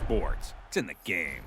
sports. It's in the game.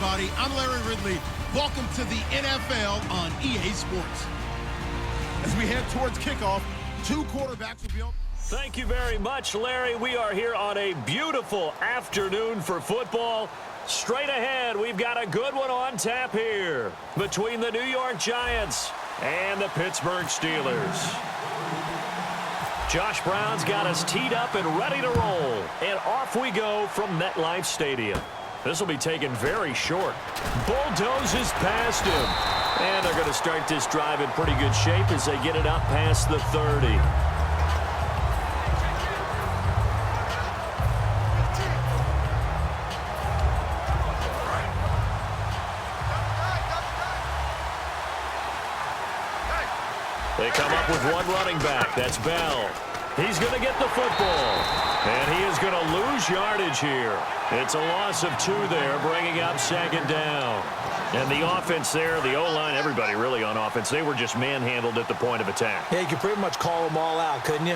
Everybody, I'm Larry Ridley. Welcome to the NFL on EA Sports. As we head towards kickoff, two quarterbacks will be on. Thank you very much, Larry. We are here on a beautiful afternoon for football. Straight ahead, we've got a good one on tap here between the New York Giants and the Pittsburgh Steelers. Josh Brown's got us teed up and ready to roll. And off we go from MetLife Stadium. This will be taken very short. Bulldozes past him. And they're going to start this drive in pretty good shape as they get it up past the 30. They come up with one running back. That's Bell. He's going to get the football. And he is going to lose yardage here. It's a loss of 2 there, bringing up 2nd down. And the offense there, the O-line, everybody really on offense, they were just manhandled at the point of attack. Yeah, you could pretty much call them all out, couldn't you?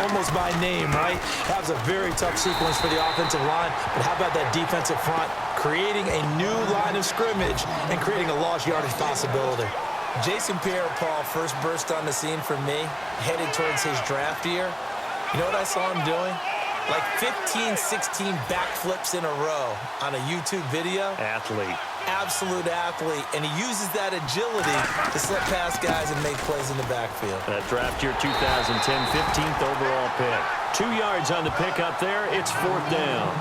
Almost by name, right? That was a very tough sequence for the offensive line. But how about that defensive front creating a new line of scrimmage and creating a lost yardage possibility? Jason Pierre-Paul first burst on the scene for me, headed towards his draft year. You know what I saw him doing? Like 15, 16 backflips in a row on a YouTube video. Athlete. Absolute athlete. And he uses that agility to slip past guys and make plays in the backfield. That draft year 2010, 15th overall pick. 2 yards on the pick up there. It's 4th down.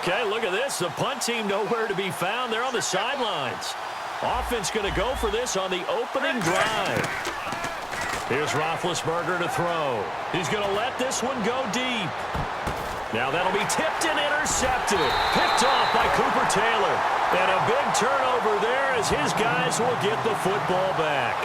Okay, look at this. The punt team nowhere to be found. They're on the sidelines. Offense going to go for this on the opening drive. Here's Roethlisberger to throw. He's going to let this one go deep. Now that'll be tipped and intercepted. Picked off by Cooper Taylor. And a big turnover there as his guys will get the football back.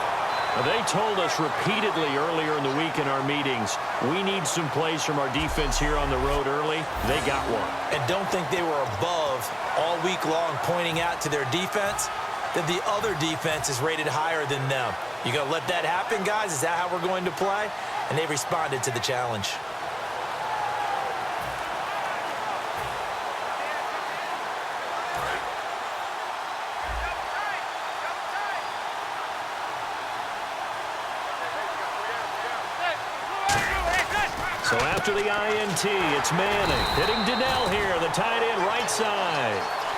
They told us repeatedly earlier in the week in our meetings, we need some plays from our defense here on the road early. They got one. And don't think they were above all week long pointing out to their defense that the other defense is rated higher than them. You going to let that happen, guys? Is that how we're going to play? And they responded to the challenge. So after the INT, it's Manning hitting Donnell here, the tight end right side.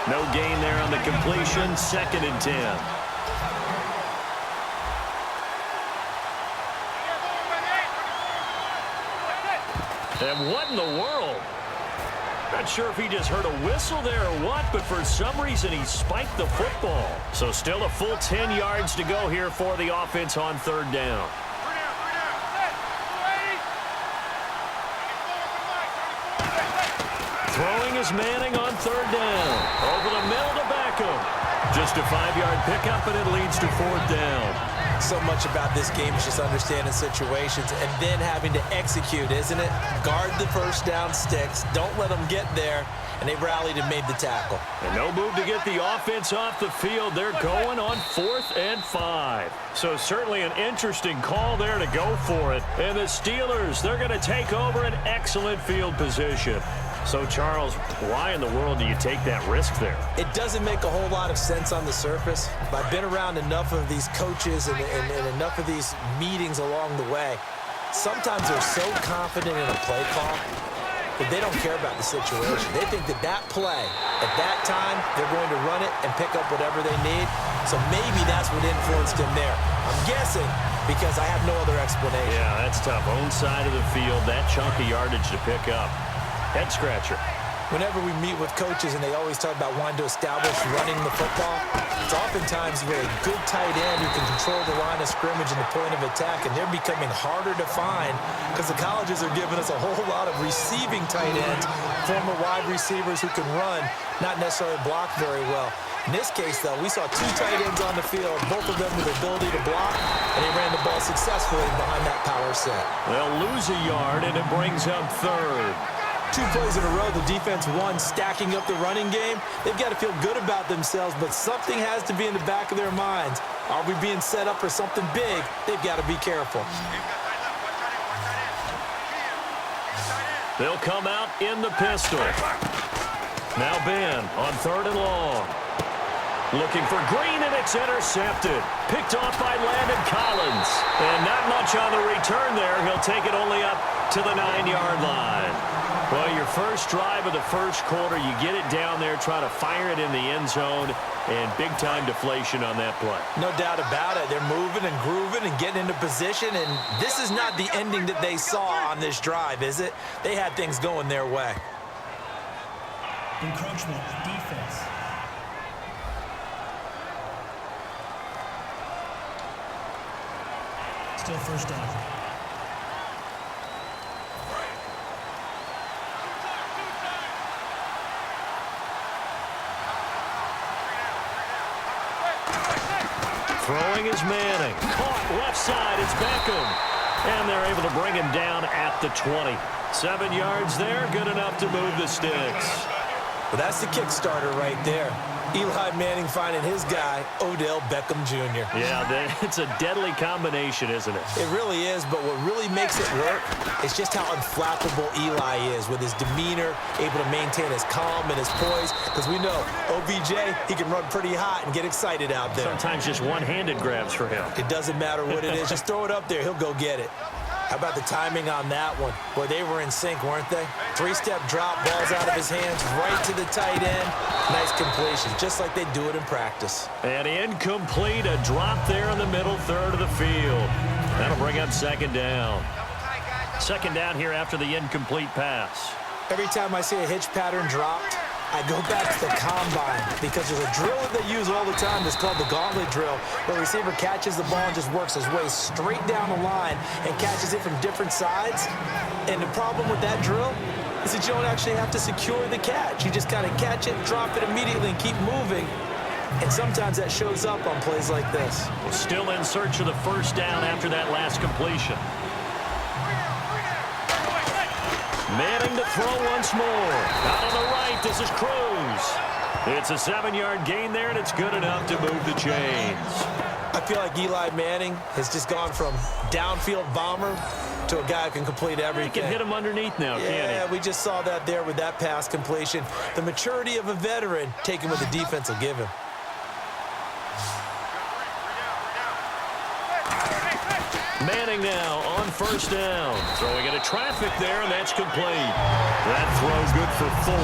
No gain there on the completion, 2nd and 10. And what in the world? Not sure if he just heard a whistle there or what, but for some reason he spiked the football. So still a full 10 yards to go here for the offense on 3rd down. Throwing is Manning on 3rd down. Over the middle to Beckham. Just a 5-yard pickup, and it leads to 4th down. So much about this game is just understanding situations and then having to execute, isn't it? Guard the first down sticks. Don't let them get there. And they rallied and made the tackle. And no move to get the offense off the field. They're going on 4th and 5. So certainly an interesting call there to go for it. And the Steelers, they're going to take over an excellent field position. So, Charles, why in the world do you take that risk there? It doesn't make a whole lot of sense on the surface. But I've been around enough of these coaches and enough of these meetings along the way. Sometimes they're so confident in a play call that they don't care about the situation. They think that that play, at that time, they're going to run it and pick up whatever they need. So maybe that's what influenced him there. I'm guessing because I have no other explanation. Yeah, that's tough. Own side of the field, that chunk of yardage to pick up. Head scratcher. Whenever we meet with coaches and they always talk about wanting to establish running the football, it's oftentimes with a good tight end who can control the line of scrimmage and the point of attack, and they're becoming harder to find because the colleges are giving us a whole lot of receiving tight ends, former wide receivers who can run, not necessarily block very well. In this case, though, we saw 2 tight ends on the field, both of them with the ability to block, and they ran the ball successfully behind that power set. They'll lose a yard, and it brings up 3rd. 2 plays in a row, the defense won, stacking up the running game. They've got to feel good about themselves, but something has to be in the back of their minds. Are we being set up for something big? They've got to be careful. They'll come out in the pistol. Now Ben on 3rd and long. Looking for Green, and it's intercepted. Picked off by Landon Collins. And not much on the return there. He'll take it only up to the 9-yard line. Well, your first drive of the first quarter, you get it down there, try to fire it in the end zone, and big-time deflation on that play. No doubt about it. They're moving and grooving and getting into position, and this is not the ending that they saw on this drive, is it? They had things going their way. Encroachment, defense. Still first down. Throwing is Manning. Caught left side. It's Beckham. And they're able to bring him down at the 20. 7 yards there. Good enough to move the sticks. Well, that's the Kickstarter right there. Eli Manning finding his guy, Odell Beckham Jr. Yeah, it's a deadly combination, isn't it? It really is, but what really makes it work is just how unflappable Eli is with his demeanor, able to maintain his calm and his poise, because we know OBJ, he can run pretty hot and get excited out there. Sometimes just one-handed grabs for him. It doesn't matter what it is. Just throw it up there. He'll go get it. How about the timing on that one? Boy, they were in sync, weren't they? 3-step drop, balls out of his hands, right to the tight end. Nice completion, just like they do it in practice. And incomplete, a drop there in the middle third of the field. That'll bring up second down. Second down here after the incomplete pass. Every time I see a hitch pattern dropped, I go back to the combine because there's a drill that they use all the time that's called the gauntlet drill, where the receiver catches the ball and just works his way straight down the line and catches it from different sides. And the problem with that drill is that you don't actually have to secure the catch. You just kind of catch it, drop it immediately, and keep moving. And sometimes that shows up on plays like this. Still in search of the first down after that last completion. Manning to throw once more. Out on the right, this is Cruz. It's a 7-yard gain there, and it's good enough to move the chains. I feel like Eli Manning has just gone from downfield bomber to a guy who can complete everything. He can hit him underneath now, can't he? Yeah, we just saw that there with that pass completion. The maturity of a veteran taken what the defense will give him. Manning now on first down. Throwing into traffic there, and that's complete. That throw good for 4.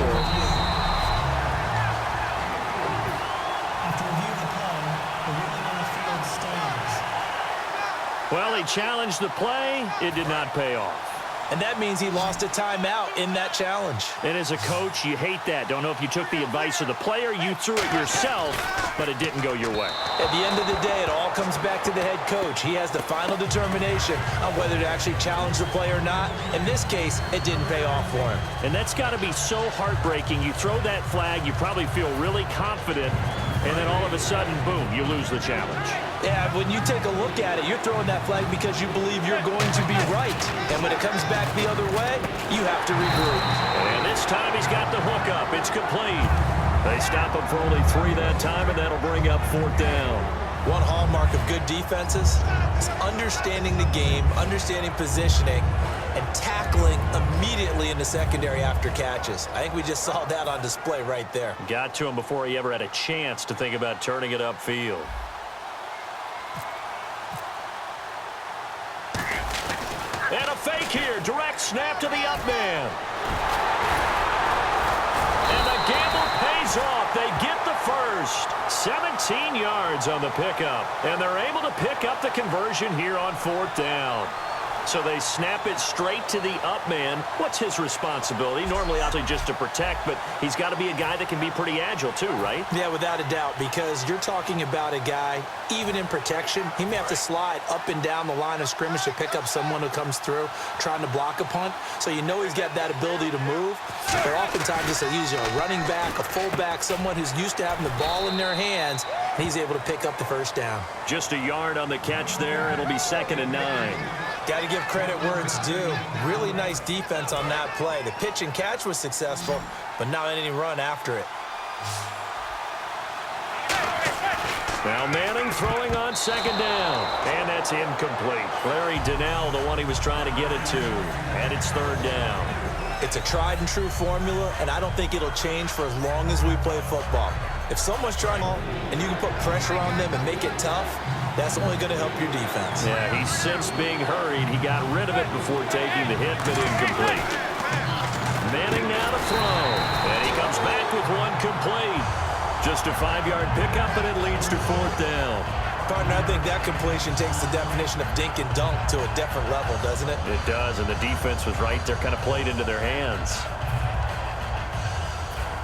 After review of the play, the ruling on the field stands. Well, he challenged the play. It did not pay off. And that means he lost a timeout in that challenge. And as a coach, you hate that. Don't know if you took the advice of the player, you threw it yourself, but it didn't go your way. At the end of the day, it all comes back to the head coach. He has the final determination on whether to actually challenge the play or not. In this case, it didn't pay off for him. And that's got to be so heartbreaking. You throw that flag, you probably feel really confident, and then all of a sudden, boom, you lose the challenge. Yeah, when you take a look at it, you're throwing that flag because you believe you're going to be right. And when it comes back the other way, you have to regroup. And this time he's got the hook up. It's complete. They stop him for only 3 that time, and that'll bring up 4th down. One hallmark of good defenses is understanding the game, understanding positioning, and tackling immediately in the secondary after catches. I think we just saw that on display right there. Got to him before he ever had a chance to think about turning it upfield. And a fake here. Direct snap to the up man. And the gamble pays off. They get the first. 17 yards on the pickup. And they're able to pick up the conversion here on 4th down. So they snap it straight to the up man. What's his responsibility? Normally, obviously, just to protect, but he's got to be a guy that can be pretty agile too, right? Yeah, without a doubt, because you're talking about a guy, even in protection, he may have to slide up and down the line of scrimmage to pick up someone who comes through trying to block a punt. So you know he's got that ability to move. But oftentimes it's a running back, a fullback, someone who's used to having the ball in their hands, and he's able to pick up the first down. Just a yard on the catch there. It'll be 2nd and 9. Got to give credit where it's due. Really nice defense on that play. The pitch and catch was successful, but not any run after it. Now Manning throwing on 2nd down. And that's incomplete. Larry Donnell, the one he was trying to get it to. And it's 3rd down. It's a tried and true formula, and I don't think it'll change for as long as we play football. If someone's trying to, and you can put pressure on them and make it tough, that's only going to help your defense. Yeah, he's since being hurried. He got rid of it before taking the hit, but incomplete. Manning now to throw. And he comes back with one complete. Just a 5-yard pickup, and it leads to 4th down. Partner, I think that completion takes the definition of dink and dunk to a different level, doesn't it? It does, and the defense was right there, kind of played into their hands.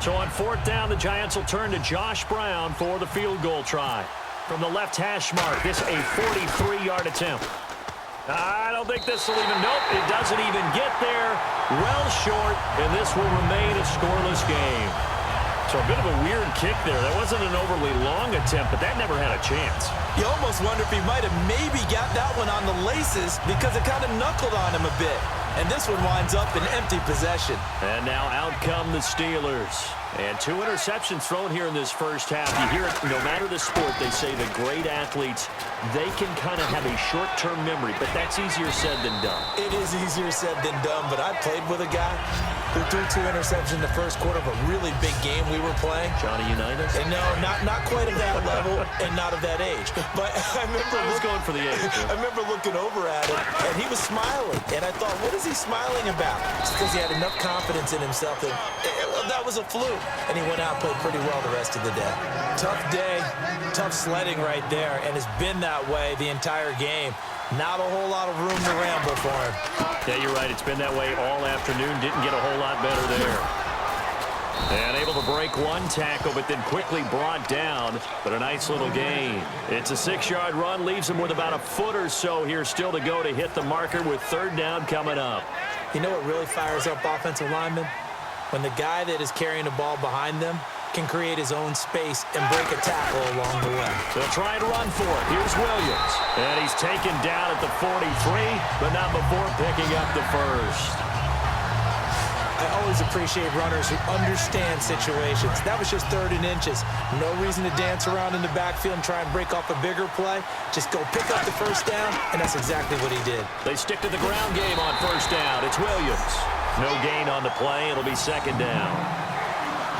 So on 4th down, the Giants will turn to Josh Brown for the field goal try. From the left hash mark, this a 43-yard attempt. I don't think this will even, nope, it doesn't even get there. Well short, and this will remain a scoreless game. So a bit of a weird kick there. That wasn't an overly long attempt, but that never had a chance. You almost wonder if he might have maybe got that one on the laces because it kind of knuckled on him a bit. And this one winds up in empty possession. And now out come the Steelers. And 2 interceptions thrown here in this first half. You hear it, no matter the sport, they say the great athletes, they can kind of have a short-term memory, but that's easier said than done. It is easier said than done, but I played with a guy who threw 2 interceptions in the first quarter of a really big game we were playing. Johnny Unitas? And no, not quite of that level and not of that age. But I was going for the age. I remember looking over at him, and he was smiling. And I thought, what is he smiling about? It's because he had enough confidence in himself that that was a fluke. And he went out and played pretty well the rest of the day. Tough day, tough sledding right there, and it's been that way the entire game. Not a whole lot of room to ramble for him. Yeah, you're right. It's been that way all afternoon. Didn't get a whole lot better there. And able to break 1 tackle, but then quickly brought down. But a nice little gain. It's a 6-yard run. Leaves him with about a foot or so here still to go to hit the marker with 3rd down coming up. You know what really fires up offensive linemen? When the guy that is carrying the ball behind them can create his own space and break a tackle along the way. They'll try and run for it. Here's Williams. And he's taken down at the 43, but not before picking up the first. I always appreciate runners who understand situations. That was just 3rd and inches. No reason to dance around in the backfield and try and break off a bigger play. Just go pick up the first down, and that's exactly what he did. They stick to the ground game on first down. It's Williams. No gain on the play. It'll be 2nd down.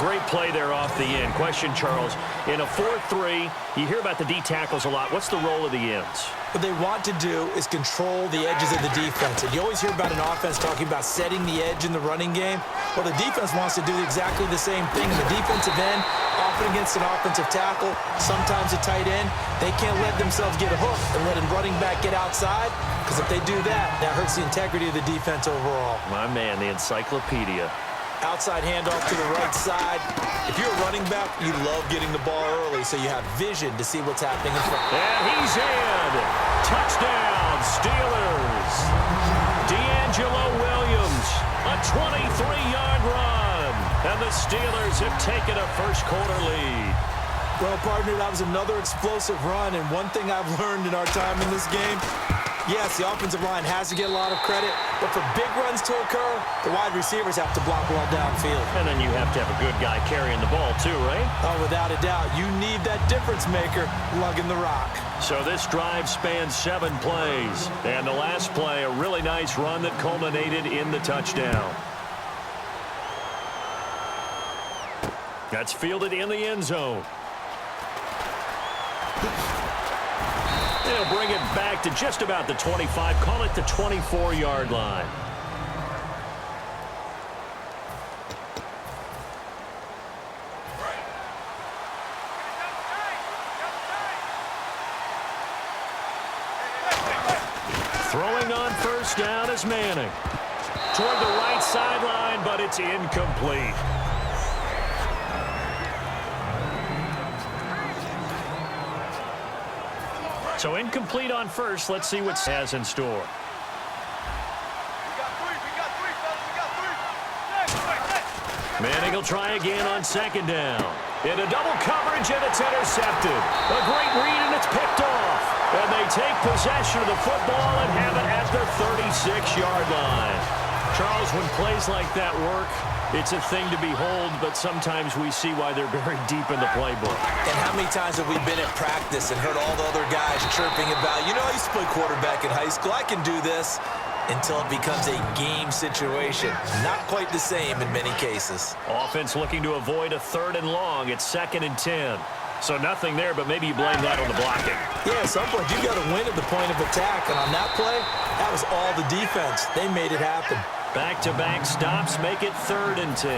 Great play there off the end. Question, Charles, in a 4-3, you hear about the D tackles a lot. What's the role of the ends? What they want to do is control the edges of the defense. And you always hear about an offense talking about setting the edge in the running game. Well, the defense wants to do exactly the same thing. In the defensive end, often against an offensive tackle, sometimes a tight end, they can't let themselves get a hook and let a running back get outside. Because if they do that, that hurts the integrity of the defense overall. My man, the encyclopedia. Outside handoff to the right side. If you're a running back, you love getting the ball early so you have vision to see what's happening in front. And he's in. Touchdown, Steelers. D'Angelo Williams, a 23-yard run. And the Steelers have taken a first-quarter lead. Well, partner, that was another explosive run. And one thing I've learned in our time in this game, yes, the offensive line has to get a lot of credit, but for big runs to occur, the wide receivers have to block well downfield. And then you have to have a good guy carrying the ball too, right? Oh, without a doubt. You need that difference maker lugging the rock. So this drive spans 7 plays. And the last play, a really nice run that culminated in the touchdown. That's fielded in the end zone. They'll bring it back to just about the 25. Call it the 24-yard line. Throwing on first down is Manning. Toward the right sideline, but it's incomplete. So incomplete on first. Let's see what has in store. Manning will try again on 2nd down. Into double coverage, and it's intercepted. A great read, and it's picked off. And they take possession of the football and have it at their 36-yard line. Charles, when plays like that work, it's a thing to behold, but sometimes we see why they're very deep in the playbook. And how many times have we been at practice and heard all the other guys chirping about, you know, I used to play quarterback in high school, I can do this, until it becomes a game situation. Not quite the same in many cases. Offense looking to avoid a 3rd and long. It's 2nd and 10. So nothing there, but maybe you blame that on the blocking. Yeah, at some point, you got to win at the point of attack. And on that play, that was all the defense. They made it happen. Back-to-back stops make it 3rd and 10.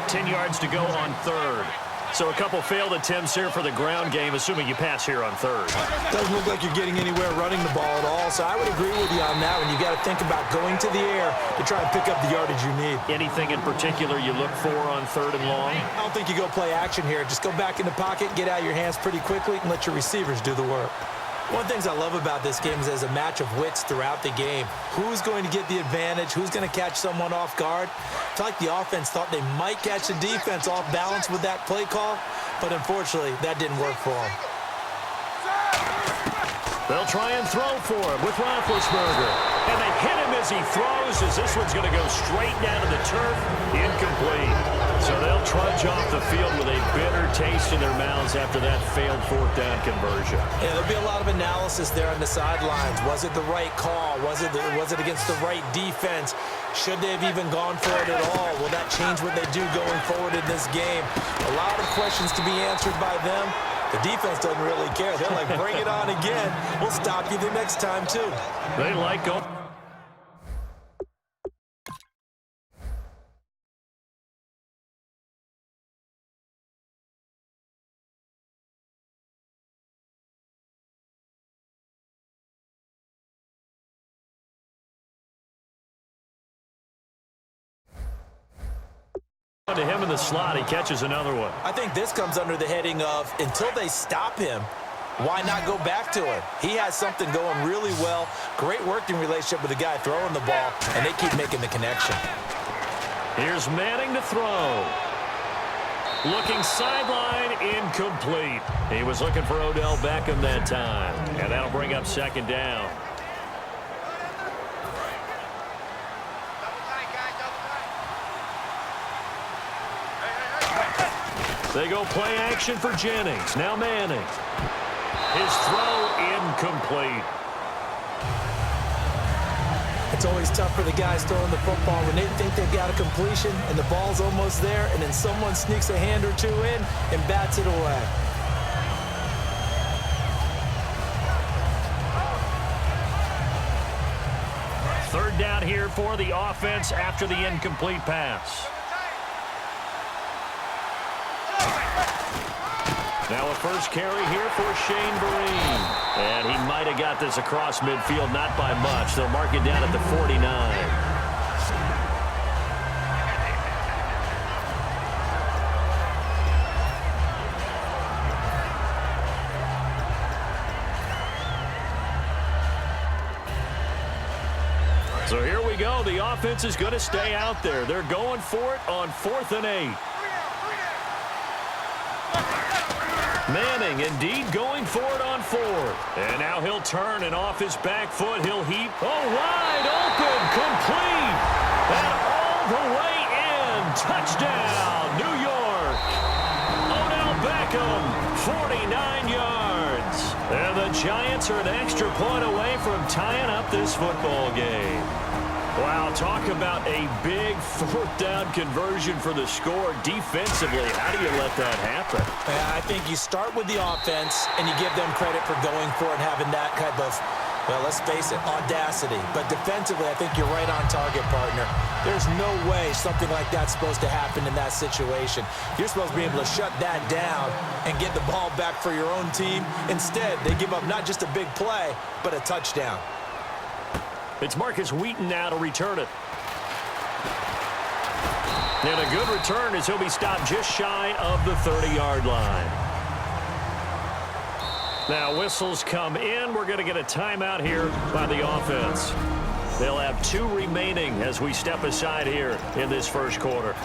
10 yards to go on 3rd. So a couple failed attempts here for the ground game, assuming you pass here on 3rd. Doesn't look like you're getting anywhere running the ball at all. So I would agree with you on that one. You got to think about going to the air to try and pick up the yardage you need. Anything in particular you look for on 3rd and long? I don't think you go play action here. Just go back in the pocket, get out of your hands pretty quickly, and let your receivers do the work. One of the things I love about this game is there's a match of wits throughout the game. Who's going to get the advantage? Who's going to catch someone off guard? I feel like the offense thought they might catch the defense off balance with that play call, but unfortunately, that didn't work for them. They'll try and throw for him with Roethlisberger. And they hit him as he throws, as this one's going to go straight down to the turf. Incomplete. So they'll trudge off the field with a bitter taste in their mouths after that failed fourth down conversion. Yeah, there'll be a lot of analysis there on the sidelines. Was it the right call? Was it against the right defense? Should they have even gone for it at all? Will that change what they do going forward in this game? A lot of questions to be answered by them. The defense doesn't really care. They're like, bring it on again. We'll stop you the next time, too. They like going. To him in the slot, he catches another one. I think this comes under the heading of, until they stop him, why not go back to it? He has something going really well. Great working relationship with the guy throwing the ball, and they keep making the connection. Here's Manning to throw. Looking sideline, incomplete. He was looking for Odell Beckham that time, and that'll bring up second down. They go play action for Jennings. Now Manning. His throw incomplete. It's always tough for the guys throwing the football when they think they've got a completion and the ball's almost there, and then someone sneaks a hand or two in and bats it away. Third down here for the offense after the incomplete pass. Now a first carry here for Shane Vereen. And he might have got this across midfield, not by much. They'll mark it down at the 49. So here we go. The offense is going to stay out there. They're going for it on 4th and 8. Manning indeed going for it on 4th. And now he'll turn, and off his back foot, he'll heap. Oh, wide open, complete. And all the way in. Touchdown, New York. Odell Beckham, 49 yards. And the Giants are an extra point away from tying up this football game. Wow, talk about a big fourth down conversion for the score defensively. How do you let that happen? I think you start with the offense and you give them credit for going for it and having that type of, well, let's face it, audacity. But defensively, I think you're right on target, partner. There's no way something like that's supposed to happen in that situation. You're supposed to be able to shut that down and get the ball back for your own team. Instead, they give up not just a big play, but a touchdown. It's Marcus Wheaton now to return it. And a good return as he'll be stopped just shy of the 30-yard line. Now whistles come in. We're going to get a timeout here by the offense. They'll have 2 remaining as we step aside here in this first quarter.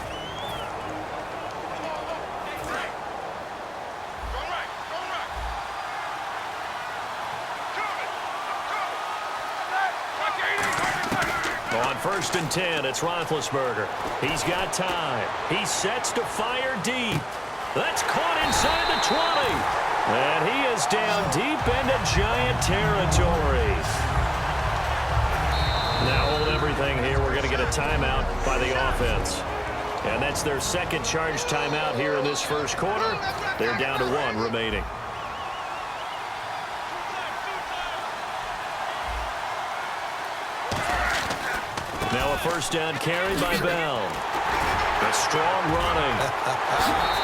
On 1st and 10, it's Roethlisberger. He's got time. He sets to fire deep. That's caught inside the 20. And he is down deep into Giant territory. Now hold everything here. We're going to get a timeout by the offense. And that's their second charge timeout here in this first quarter. They're down to 1 remaining. Now a first down carry by Bell. A strong running.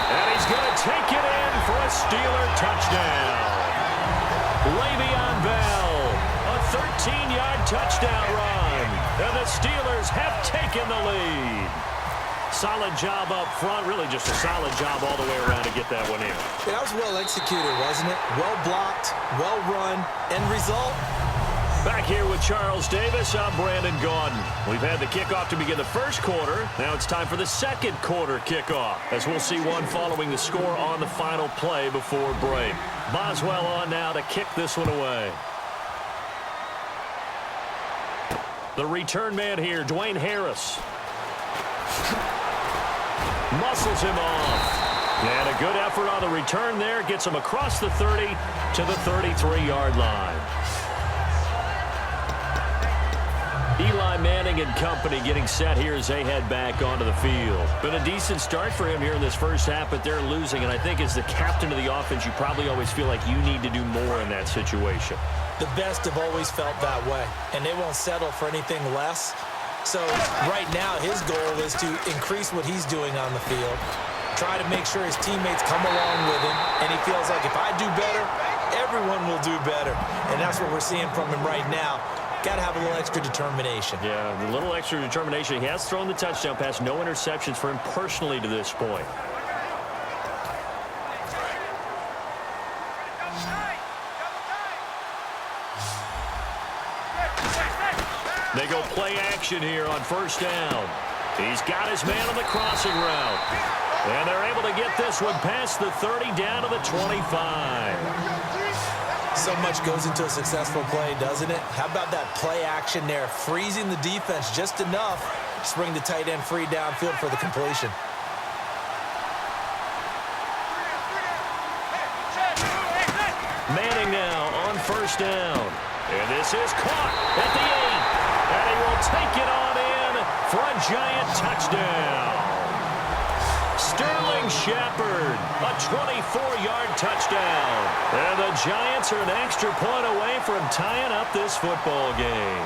And he's going to take it in for a Steeler touchdown. Le'Veon Bell, a 13-yard touchdown run. And the Steelers have taken the lead. Solid job up front. Really just a solid job all the way around to get that one in. Yeah, that was well executed, wasn't it? Well blocked, well run, end result. Back here with Charles Davis, I'm Brandon Gaudin. We've had the kickoff to begin the first quarter. Now it's time for the second quarter kickoff, as we'll see one following the score on the final play before break. Boswell on now to kick this one away. The return man here, Dwayne Harris. Muscles him off. And a good effort on the return there. Gets him across the 30 to the 33-yard line. Eli Manning and company getting set here as they head back onto the field. Been a decent start for him here in this first half, but they're losing. And I think as the captain of the offense, you probably always feel like you need to do more in that situation. The best have always felt that way, and they won't settle for anything less. So right now his goal is to increase what he's doing on the field, try to make sure his teammates come along with him, and he feels like if I do better, everyone will do better. And that's what we're seeing from him right now. Got to have a little extra determination. Yeah, the little extra determination. He has thrown the touchdown pass. No interceptions for him personally to this point. They go play action here on first down. He's got his man on the crossing route. And they're able to get this one past the 30 down to the 25. So much goes into a successful play, doesn't it? How about that play action there, freezing the defense just enough to bring the tight end free downfield for the completion. Manning now on first down. And this is caught at the 8. And he will take it on in for a giant touchdown. Sterling Shepard, a 24-yard touchdown. And the Giants are an extra point away from tying up this football game.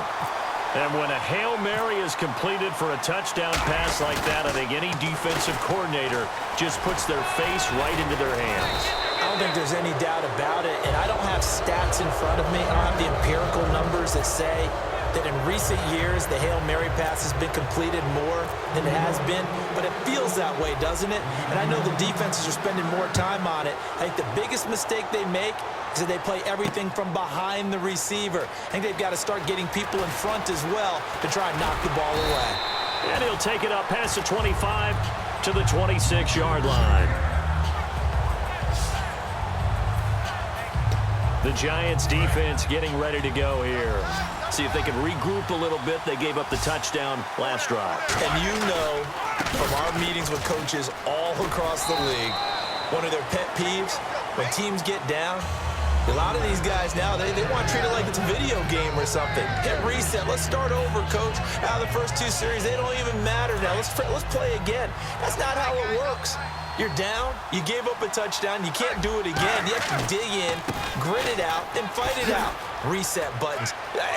And when a Hail Mary is completed for a touchdown pass like that, I think any defensive coordinator just puts their face right into their hands. I don't think there's any doubt about it, and I don't have stats in front of me. I don't have the empirical numbers that say that in recent years the Hail Mary pass has been completed more than it has been, but it feels that way, doesn't it? And I know the defenses are spending more time on it. I think the biggest mistake they make is that they play everything from behind the receiver. I think they've got to start getting people in front as well to try and knock the ball away. And he'll take it up past the 25 to the 26-yard line. The Giants defense getting ready to go here. See if they can regroup a little bit. They gave up the touchdown last drive. And you know from our meetings with coaches all across the league, one of their pet peeves, when teams get down, a lot of these guys now, they want to treat it like it's a video game or something. Hit reset. Let's start over, coach. Out of the first two series, they don't even matter now. Let's play again. That's not how it works. You're down. You gave up a touchdown. You can't do it again. You have to dig in, grit it out, and fight it out. Reset buttons.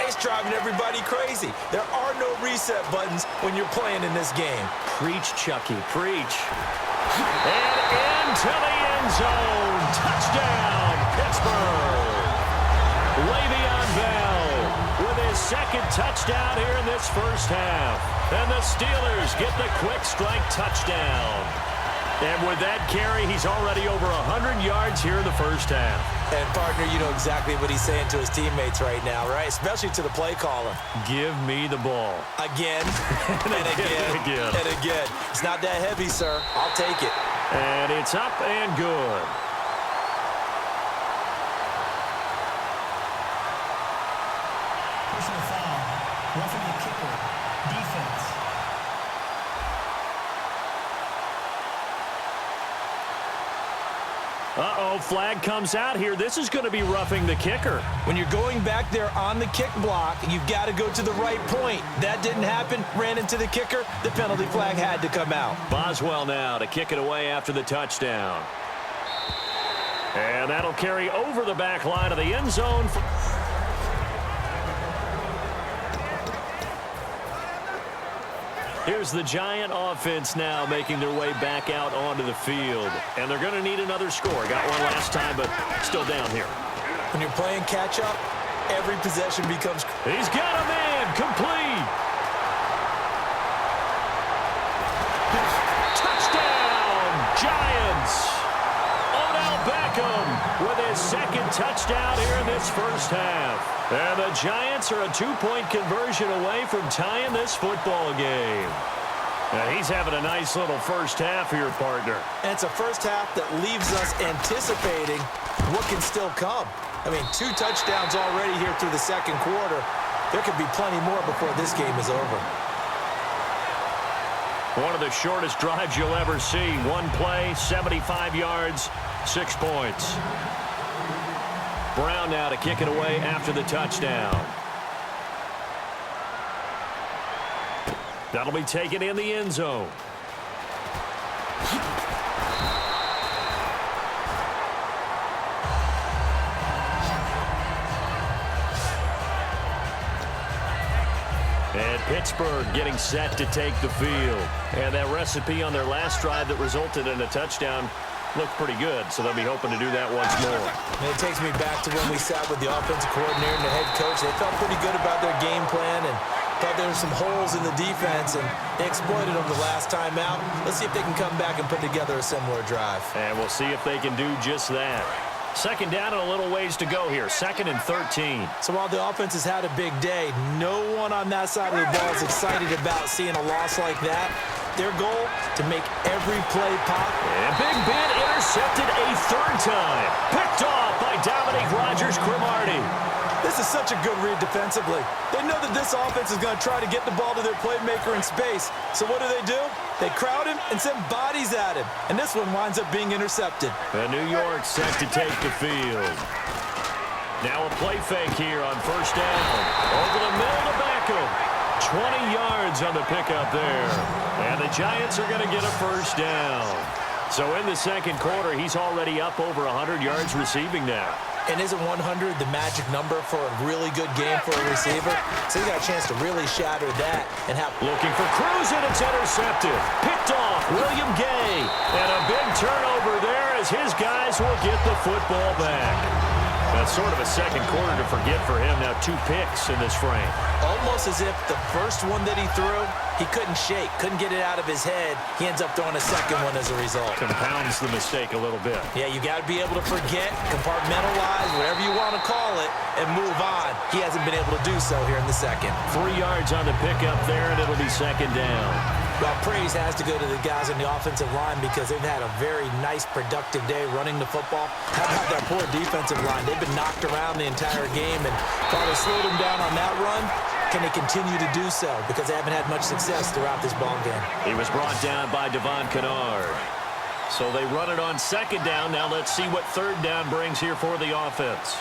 It's driving everybody crazy. There are no reset buttons when you're playing in this game. Preach, Chucky. Preach. And into the end zone. Touchdown, Pittsburgh. Le'Veon Bell with his second touchdown here in this first half. And the Steelers get the quick strike touchdown. And with that carry, he's already over 100 yards here in the first half. And, partner, you know exactly what he's saying to his teammates right now, right? Especially to the play caller. Give me the ball. Again, and again, and again. It's not that heavy, sir. I'll take it. And it's up and good. Personal foul. Roughing the kicker. Defense. Uh-oh, flag comes out here. This is going to be roughing the kicker. When you're going back there on the kick block, you've got to go to the right point. That didn't happen. Ran into the kicker. The penalty flag had to come out. Boswell now to kick it away after the touchdown. And that'll carry over the back line of the end zone. Here's the Giant offense now making their way back out onto the field. And they're going to need another score. Got one last time, but still down here. When you're playing catch-up, every possession becomes... He's got a man complete. Beckham with his second touchdown here in this first half. And the Giants are a 2-point conversion away from tying this football game. And he's having a nice little first half here, partner. And it's a first half that leaves us anticipating what can still come. I mean, 2 touchdowns already here through the second quarter. There could be plenty more before this game is over. One of the shortest drives you'll ever see. One play, 75 yards, 6 points. Brown now to kick it away after the touchdown. That'll be taken in the end zone. And Pittsburgh getting set to take the field. And that recipe on their last drive that resulted in a touchdown looked pretty good, so they'll be hoping to do that once more. And it takes me back to when we sat with the offensive coordinator and the head coach. They felt pretty good about their game plan and thought there were some holes in the defense, and they exploited them the last time out. Let's see if they can come back and put together a similar drive. And we'll see if they can do just that. Second down and a little ways to go here. 2nd and 13. So while the offense has had a big day, no one on that side of the ball is excited about seeing a loss like that. Their goal, to make every play pop. And Big Ben intercepted a 3rd time. Picked off by Dominique Rodgers-Cromartie. This is such a good read defensively. They know that this offense is going to try to get the ball to their playmaker in space. So what do? They crowd him and send bodies at him. And this one winds up being intercepted. And New York set to take the field. Now a play fake here on 1st down. Over the middle to Beckham. 20 yards on the pickup there. And the Giants are going to get a 1st down. So in the second quarter, he's already up over 100 yards receiving now. And isn't 100 the magic number for a really good game for a receiver? So he got a chance to really shatter that and have... Looking for Cruz, and it's intercepted. Picked off William Gay. And a big turnover there as his guys will get the football back. That's sort of a second quarter to forget for him. Now 2 picks in this frame. Almost as if the first one that he threw, he couldn't shake, couldn't get it out of his head. He ends up throwing a second one as a result. Compounds the mistake a little bit. Yeah, you got to be able to forget, compartmentalize, whatever you want to call it, and move on. He hasn't been able to do so here in the second. 3 yards on the pickup there, and it'll be 2nd down. Well, praise has to go to the guys on the offensive line because they've had a very nice, productive day running the football. How about that poor defensive line? They've been knocked around the entire game, and while they slowed them down on that run, can they continue to do so? Because they haven't had much success throughout this ball game. He was brought down by Devon Kennard. So they run it on 2nd down. Now let's see what 3rd down brings here for the offense.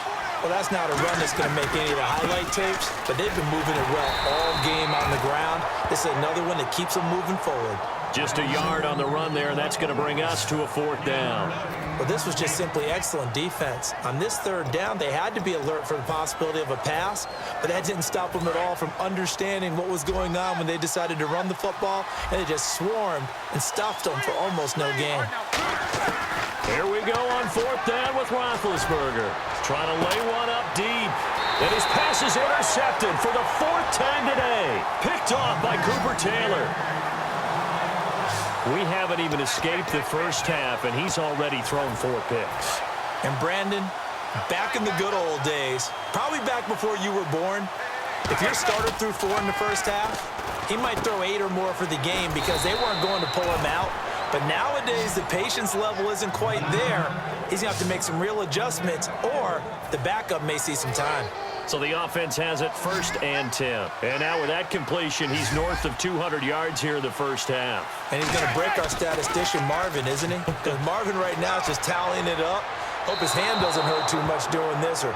Well, that's not a run that's going to make any of the highlight tapes, but they've been moving it well all game on the ground. This is another one that keeps them moving forward. Just a yard on the run there, and that's going to bring us to a 4th down. Well, this was just simply excellent defense. On this 3rd down, they had to be alert for the possibility of a pass, but that didn't stop them at all from understanding what was going on when they decided to run the football, and they just swarmed and stuffed them for almost no gain. Here we go on 4th down with Roethlisberger. Trying to lay one up deep. And his pass is intercepted for the 4th time today. Picked off by Cooper Taylor. We haven't even escaped the first half, and he's already thrown 4 picks. And Brandon, back in the good old days, probably back before you were born, if your starter threw 4 in the first half, he might throw 8 or more for the game because they weren't going to pull him out. But nowadays, the patience level isn't quite there. He's going to have to make some real adjustments, or the backup may see some time. So the offense has it 1st and 10. And now with that completion, he's north of 200 yards here in the first half. And he's going to break our statistician, Marvin, isn't he? Because Marvin right now is just tallying it up. Hope his hand doesn't hurt too much doing this or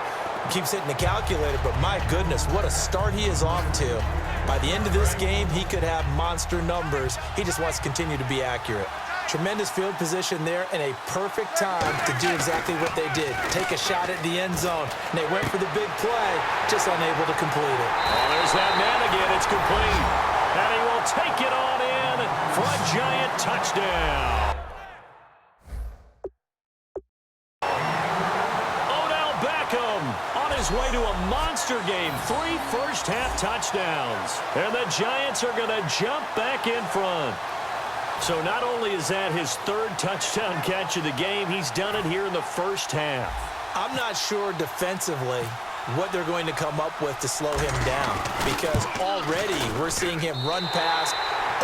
keeps hitting the calculator. But my goodness, what a start he is off to. By the end of this game, he could have monster numbers. He just wants to continue to be accurate. Tremendous field position there and a perfect time to do exactly what they did. Take a shot at the end zone. And they went for the big play, just unable to complete it. Oh, there's that man again. It's complete. And he will take it on in for a giant touchdown. Odell Beckham on his way to a monster game. 3 first-half touchdowns. And the Giants are going to jump back in front. So not only is that his third touchdown catch of the game, he's done it here in the first half. I'm not sure defensively what they're going to come up with to slow him down, because already we're seeing him run past,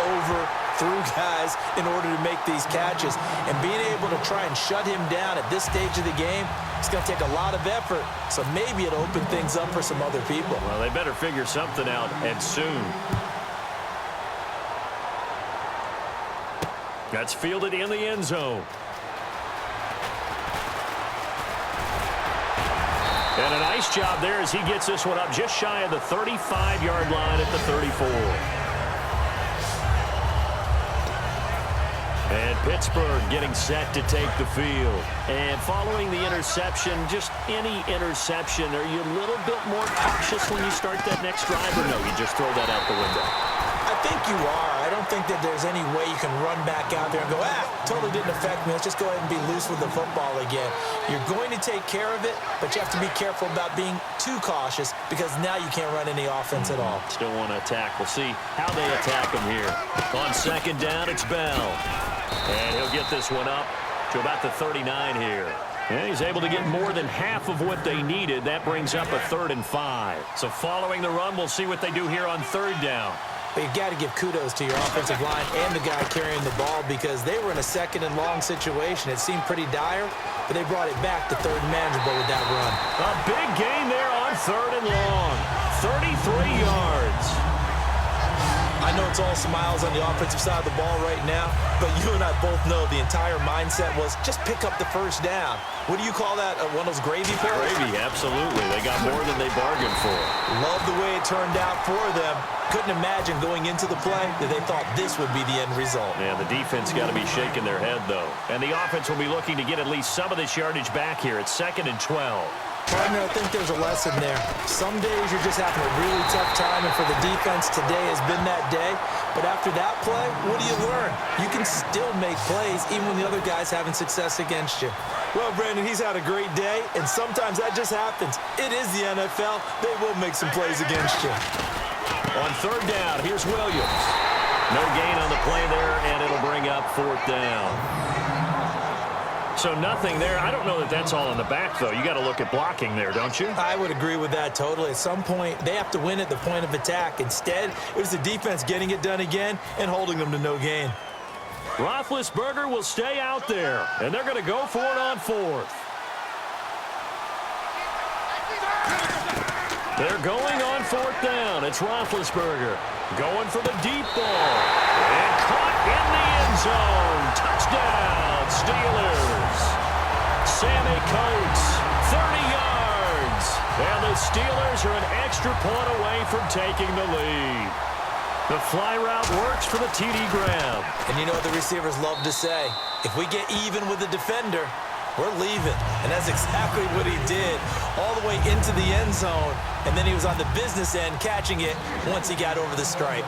over, through guys in order to make these catches. And being able to try and shut him down at this stage of the game, it's going to take a lot of effort. So maybe it'll open things up for some other people. Well, they better figure something out, and soon. That's fielded in the end zone. And a nice job there as he gets this one up just shy of the 35-yard line at the 34. And Pittsburgh getting set to take the field. And following the interception, just any interception, are you a little bit more cautious when you start that next drive, or no, you just throw that out the window? I think you are. I don't think that there's any way you can run back out there and go, totally didn't affect me. Let's just go ahead and be loose with the football again. You're going to take care of it, but you have to be careful about being too cautious, because now you can't run any offense at all. Still want to attack. We'll see how they attack him here. On second down, it's Bell. And he'll get this one up to about the 39 here. And he's able to get more than half of what they needed. That brings up a 3rd and 5. So following the run, we'll see what they do here on 3rd down. But you've got to give kudos to your offensive line and the guy carrying the ball, because they were in a 2nd and long situation. It seemed pretty dire, but they brought it back to 3rd and manageable with that run. A big gain there on 3rd and long. 33 yards. I know it's all smiles on the offensive side of the ball right now, but you and I both know the entire mindset was just pick up the first down. What do you call that? One of those gravy pills? Gravy, absolutely. They got more than they bargained for. Love the way it turned out for them. Couldn't imagine going into the play that they thought this would be the end result. Yeah, the defense got to be shaking their head, though. And the offense will be looking to get at least some of this yardage back here. It's 2nd and 12. Partner, I think there's a lesson there. Some days you're just having a really tough time, and for the defense, today has been that day. But after that play, what do you learn? You can still make plays even when the other guy's having success against you. Well, Brandon, he's had a great day, and sometimes that just happens. It is the NFL. They will make some plays against you. On 3rd down, here's Williams. No gain on the play there, and it'll bring up 4th down. So nothing there. I don't know that that's all in the back, though. You got to look at blocking there, don't you? I would agree with that totally. At some point, they have to win at the point of attack. Instead, it was the defense getting it done again and holding them to no gain. Roethlisberger will stay out there, and they're going to go for it on 4th. They're going on 4th down. It's Roethlisberger going for the deep ball. And caught in the end zone. Touchdown, Steelers. Sammy Coates, 30 yards. And the Steelers are an extra point away from taking the lead. The fly route works for the TD grab. And you know what the receivers love to say? If we get even with the defender, we're leaving. And that's exactly what he did, all the way into the end zone. And then he was on the business end catching it once he got over the stripe.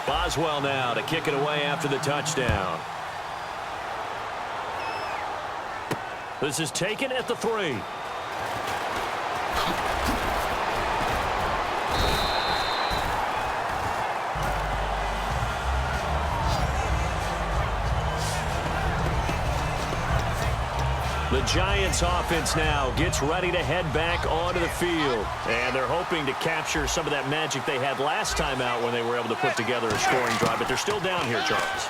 Boswell now to kick it away after the touchdown. This is taken at the 3. The Giants offense now gets ready to head back onto the field. And they're hoping to capture some of that magic they had last time out when they were able to put together a scoring drive. But they're still down here, Charles.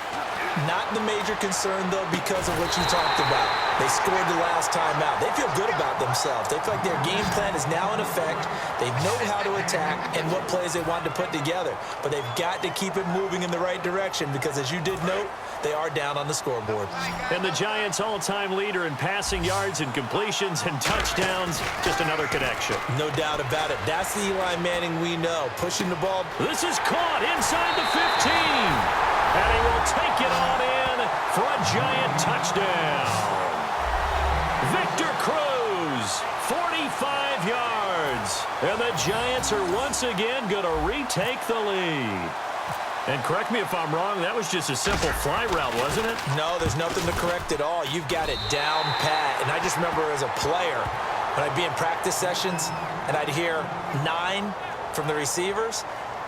Not the major concern, though, because of what you talked about. They scored the last time out. They feel good about themselves. They feel like their game plan is now in effect. They know how to attack and what plays they want to put together. But they've got to keep it moving in the right direction because, as you did note, they are down on the scoreboard. And the Giants' all-time leader in passing yards and completions and touchdowns, just another connection. No doubt about it. That's the Eli Manning we know. Pushing the ball. This is caught inside the 15. And he will take it on in for a Giant touchdown. Victor Cruz, 45 yards. And the Giants are once again going to retake the lead. And correct me if I'm wrong, that was just a simple fly route, wasn't it? No, there's nothing to correct at all. You've got it down pat. And I just remember as a player, when I'd be in practice sessions and I'd hear 9 from the receivers,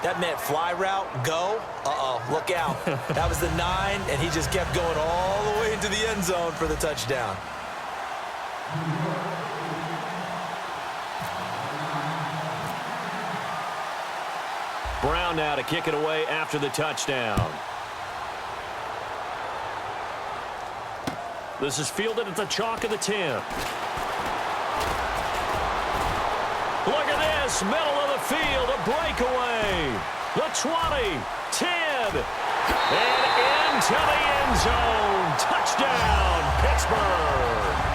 That meant fly route, go. Uh-oh, look out. That was the 9, and he just kept going all the way into the end zone for the touchdown. Brown now to kick it away after the touchdown. This is fielded at the chalk of the 10. Look at this, middle of the field, a breakaway. The 20, 10, and into the end zone. Touchdown, Pittsburgh.